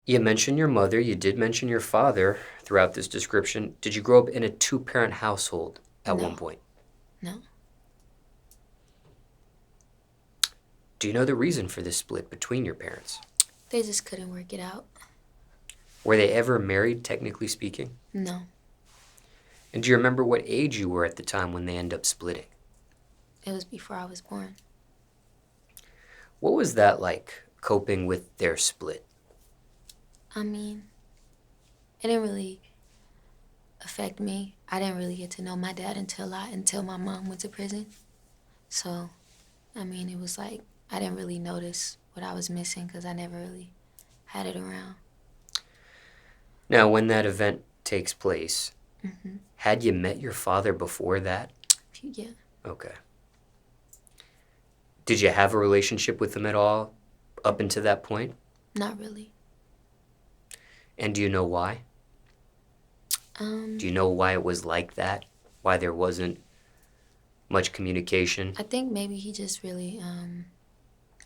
You mentioned your mother, you did mention your father throughout this description. Did you grow up in a two-parent household at one No, point? no. Do you know the reason for this split between your parents? They just couldn't work it out. Were they ever married, technically speaking? No. And do you remember what age you were at the time when they end up splitting? It was before I was born. What was that like, coping with their split? I mean, it didn't really affect me. I didn't really get to know my dad until my mom went to prison. So, I mean, it was like I didn't really notice what I was missing because I never really had it around. Now, when that event takes place, Mm-hmm. had you met your father before that? Yeah. Okay. Did you have a relationship with him at all up until that point? Not really. And do you know why? Do you know why it was like that? Why there wasn't much communication? I think maybe he just really,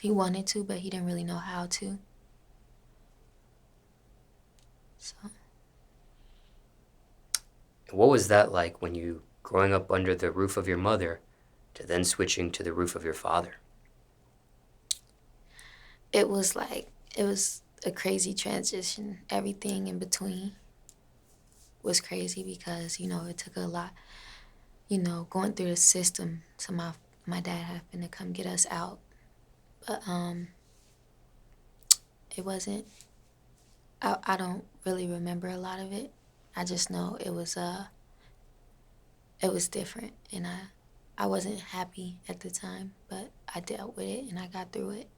he wanted to, but he didn't really know how to. So, What was that like when you growing up under the roof of your mother to then switching to the roof of your father? it was a crazy transition. Everything in between was crazy because, it took a lot, going through the system. So my dad happened to come get us out. But it wasn't, I don't really remember a lot of it. I just know it was different, and I wasn't happy at the time, but I dealt with it and I got through it.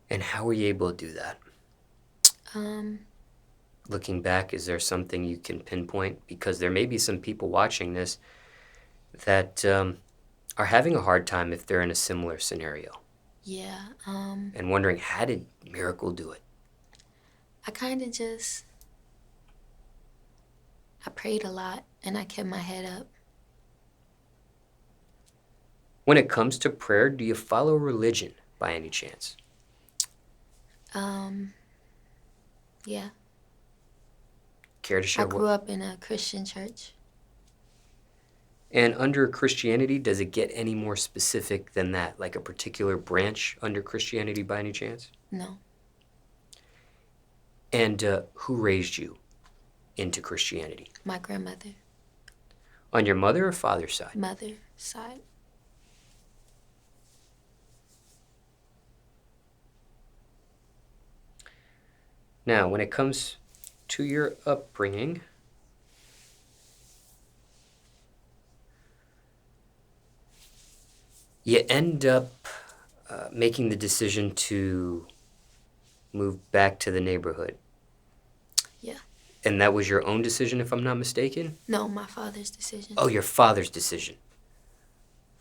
And how were you able to do that? Um, Looking back, is there something you can pinpoint? Because there may be some people watching this that are having a hard time if they're in a similar scenario yeah, and wondering, how did Miracle do it? I kind of I prayed a lot and I kept my head up. When it comes to prayer, do you follow religion by any chance? Um, yeah, Care to I share grew what? up in a Christian church. And under Christianity, does it get any more specific than that? Like a particular branch under Christianity by any chance? No, And who raised you into Christianity? my grandmother, On your mother or father's side? mother side. Now, when it comes to your upbringing, you end up making the decision to move back to the neighborhood. Yeah. And that was your own decision, if I'm not mistaken? No, my father's decision. Oh, your father's decision.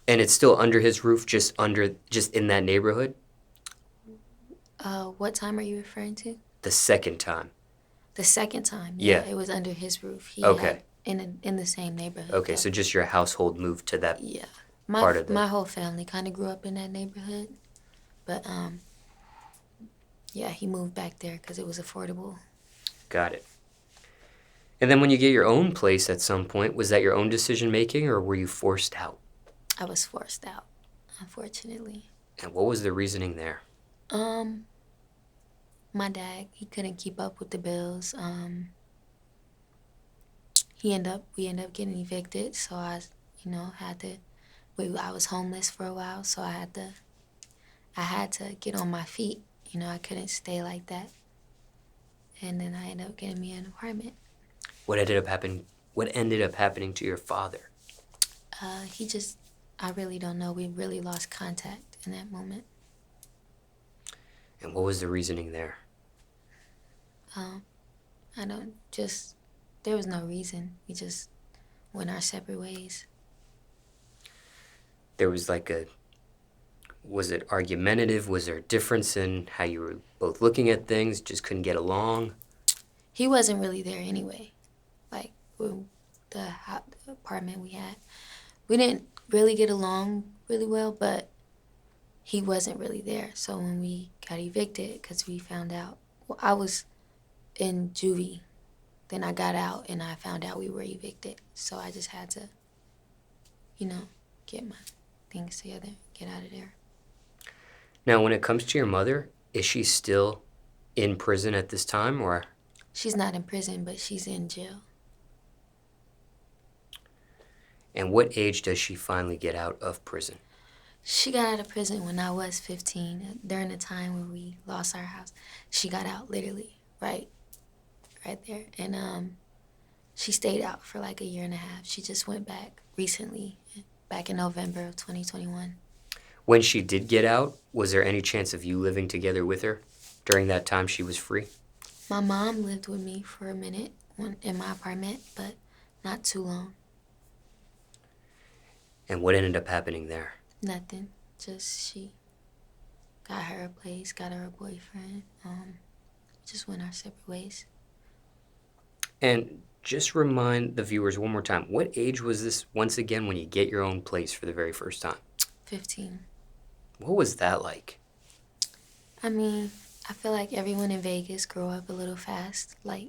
And it's still under his roof, just in that neighborhood? What time are you referring to? The second time. The second time, Yeah. it was under his roof. He Okay. had in the same neighborhood. Okay, though. so just your household moved to that Yeah, part of my whole family kind of grew up in that neighborhood, but yeah, he moved back there because it was affordable. Got it. And then when you get your own place at some point, was that your own decision making or were you forced out? I was forced out, unfortunately. And what was the reasoning there? My dad, he couldn't keep up with the bills. We ended up getting evicted, so I, had to. I was homeless for a while, so I had to get on my feet. I couldn't stay like that. And then I ended up getting me an apartment. What ended up happening to your father? I really don't know. We really lost contact in that moment. And what was the reasoning there? There was no reason. We just went our separate ways. There was was it argumentative? Was there a difference in how you were both looking at things, just couldn't get along? He wasn't really there anyway. Like, the apartment we had. We didn't really get along really well, but he wasn't really there. So when we got evicted, because we found out, well, I was in juvie. Then I got out and I found out we were evicted. So I just had to, get my things together, get out of there. Now, when it comes to your mother, is she still in prison at this time, or? She's not in prison, but she's in jail. And what age does she finally get out of prison? She got out of prison when I was 15, during the time when we lost our house. She got out literally right there. And she stayed out for like a year and a half. She just went back recently, back in November of 2021. When she did get out, was there any chance of you living together with her during that time she was free? My mom lived with me for a minute in my apartment, but not too long. And what ended up happening there? Nothing. Just she got her a place, got her a boyfriend. Just went our separate ways. And just remind the viewers one more time, what age was this once again when you get your own place for the very first time? 15. What was that like? I mean, I feel like everyone in Vegas grew up a little fast. Like,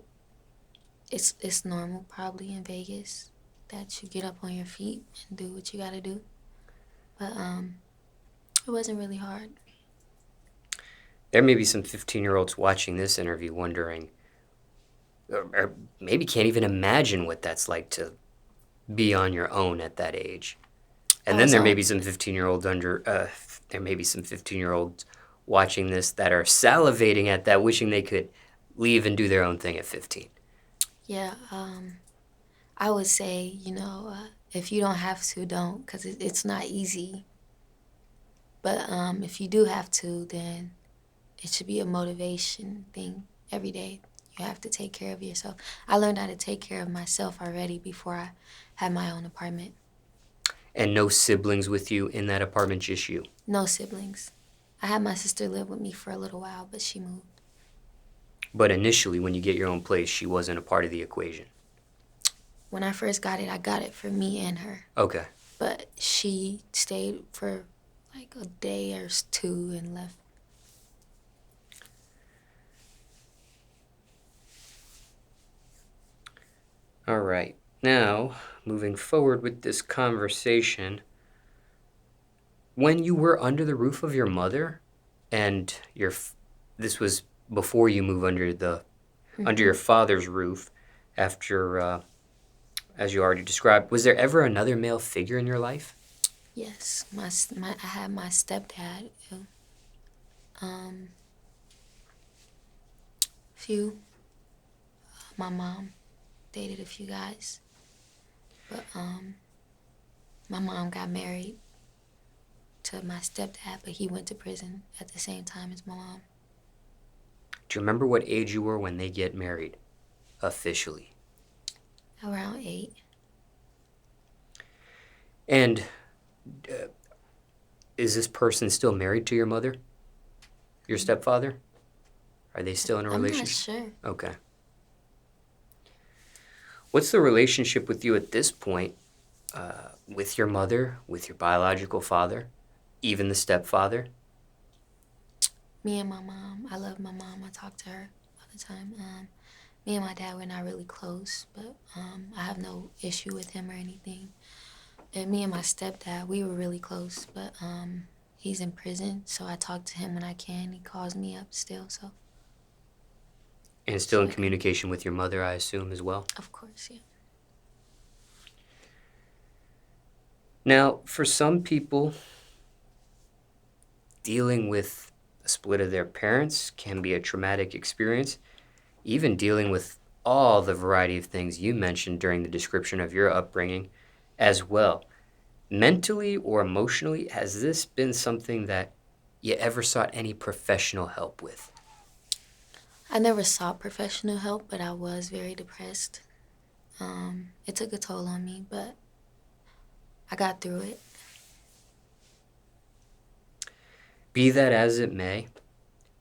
it's normal probably in Vegas that you get up on your feet and do what you gotta do. But it wasn't really hard. There may be some 15-year-olds watching this interview wondering, or maybe can't even imagine what that's like to be on your own at that age. And then there may be some 15-year-olds watching this that are salivating at that, wishing they could leave and do their own thing at 15. Yeah, I would say, if you don't have to, don't, because it's not easy. But if you do have to, then it should be a motivation thing every day. You have to take care of yourself. I learned how to take care of myself already before I had my own apartment. And no siblings with you in that apartment, just you? No siblings. I had my sister live with me for a little while, but she moved. But initially, when you get your own place, she wasn't a part of the equation? When I first got it, I got it for me and her. Okay. But she stayed for like a day or two and left. All right. Now, moving forward with this conversation, when you were under the roof of your mother, and this was before you move under your father's roof, after, as you already described, was there ever another male figure in your life? Yes, I had my stepdad. Few. My mom dated a few guys, but my mom got married to my stepdad, but he went to prison at the same time as my mom. Do you remember what age you were when they get married, officially? Around 8. And is this person still married to your mother? Your stepfather? Are they still in a relationship? I'm not sure. Okay. What's the relationship with you at this point, with your mother, with your biological father, even the stepfather? Me and my mom, I love my mom. I talk to her all the time. Me and my dad, we're not really close, but I have no issue with him or anything. And me and my stepdad, we were really close, but he's in prison, so I talk to him when I can. He calls me up still, so. And still in communication with your mother, I assume, as well? Of course, yeah. Now, for some people, dealing with a split of their parents can be a traumatic experience. Even dealing with all the variety of things you mentioned during the description of your upbringing as well. Mentally or emotionally, has this been something that you ever sought any professional help with? I never sought professional help, but I was very depressed. It took a toll on me, but I got through it. Be that as it may,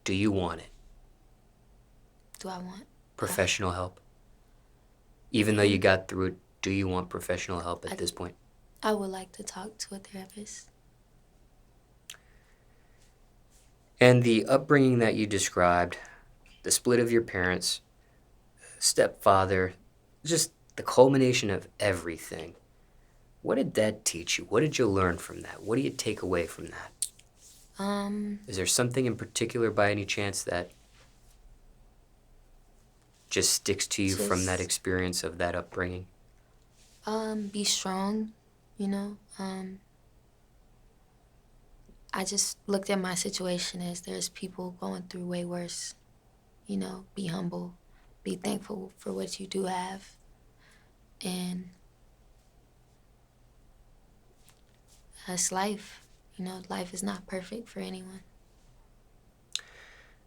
do you want it? Do I want professional help? Even though you got through it, do you want professional help at this point? I would like to talk to a therapist. And the upbringing that you described, the split of your parents, stepfather, just the culmination of everything. What did that teach you? What did you learn from that? What do you take away from that? Is there something in particular by any chance that just sticks to you from that Just experience of that upbringing? be strong, you know. I just looked at my situation as there's people going through way worse. You know, be humble, be thankful for what you do have, and that's life. You know, life is not perfect for anyone.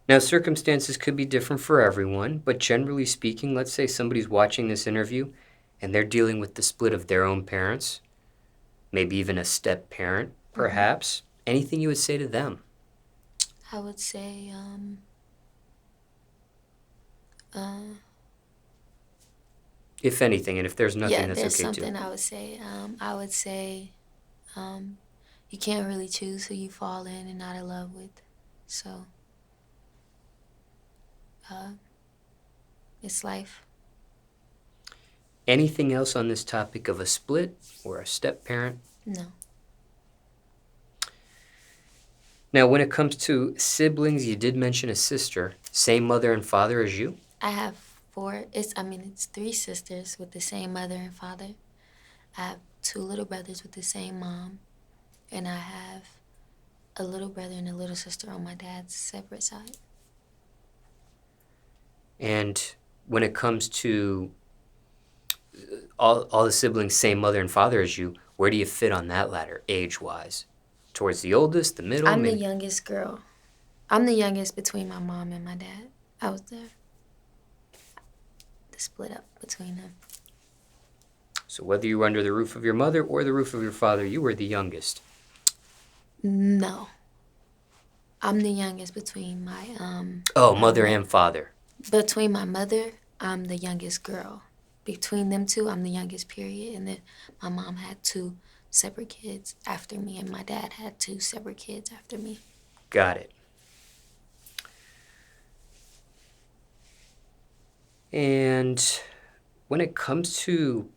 Now, circumstances could be different for everyone, but generally speaking, let's say somebody's watching this interview and they're dealing with the split of their own parents, maybe even a step parent, hmm perhaps. Anything you would say to them? I would say, uh, If anything, and if there's nothing, yeah, that's there's okay too. something I would say. I would say, um, you can't really choose who you fall in and not in love with. So, uh, it's life. Anything else on this topic of a split or a step parent? No, Now, when it comes to siblings, you did mention a sister, same mother and father as you? I have four. It's three sisters with the same mother and father. I have two little brothers with the same mom, and I have a little brother and a little sister on my dad's separate side. And when it comes to all the siblings, same mother and father as you, where do you fit on that ladder, age-wise? Towards the oldest, the middle, I'm the maybe? youngest girl. I'm the youngest between my mom and my dad. I was there. The split up between them. So whether you were under the roof of your mother or the roof of your father, you were the youngest. No, I'm the youngest between Oh, my mother and father. between my mother. I'm the youngest girl. Between them two, I'm the youngest. Period. And then my mom had two separate kids after me, and my dad had two separate kids after me. Got it. And when it comes to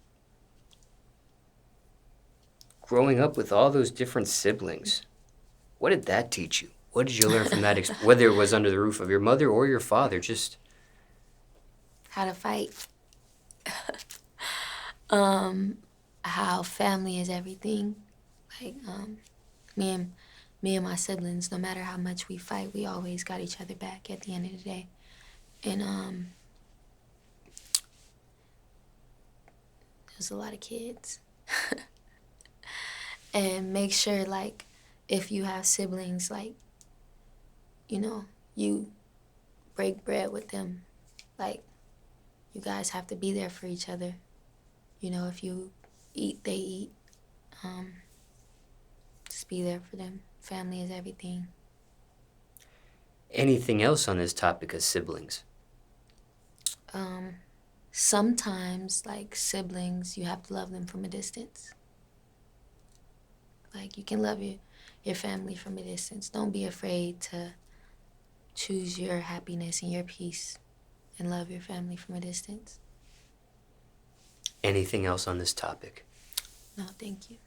growing up with all those different siblings, what did that teach you? What did you learn from that, whether it was under the roof of your mother or your father? Just How to fight. How family is everything. Like me and me and my siblings, no matter how much we fight, we always got each other back at the end of the day. And there's a lot of kids. And make sure, like, if you have siblings, like, you know, you break bread with them. Like, you guys have to be there for each other. You know, if you eat, they eat. Um, just be there for them. Family is everything. anything else on this topic of siblings? Um, Sometimes, like siblings, you have to love them from a distance. Like, you can love your family from a distance. Don't be afraid to choose your happiness and your peace and love your family from a distance. Anything else on this topic? No, thank you.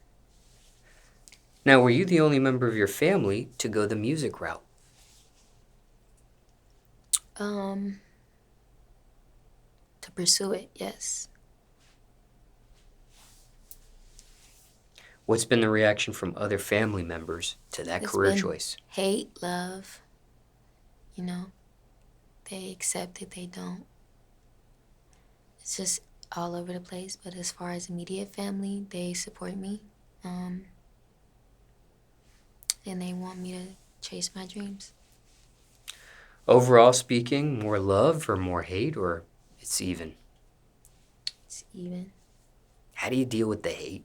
Now, were you the only member of your family to go the music route? To pursue it, yes. What's been the reaction from other family members to that It's career been choice? hate, love, you know. They accept it, they don't. It's just all over the place. But as far as immediate family, they support me. And they want me to chase my dreams. Overall speaking, more love or more hate, or it's even? It's even. How do you deal with the hate?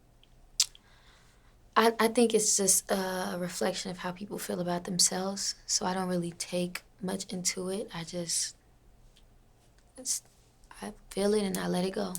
I think it's just a reflection of how people feel about themselves. So I don't really take much into it. I feel it and I let it go.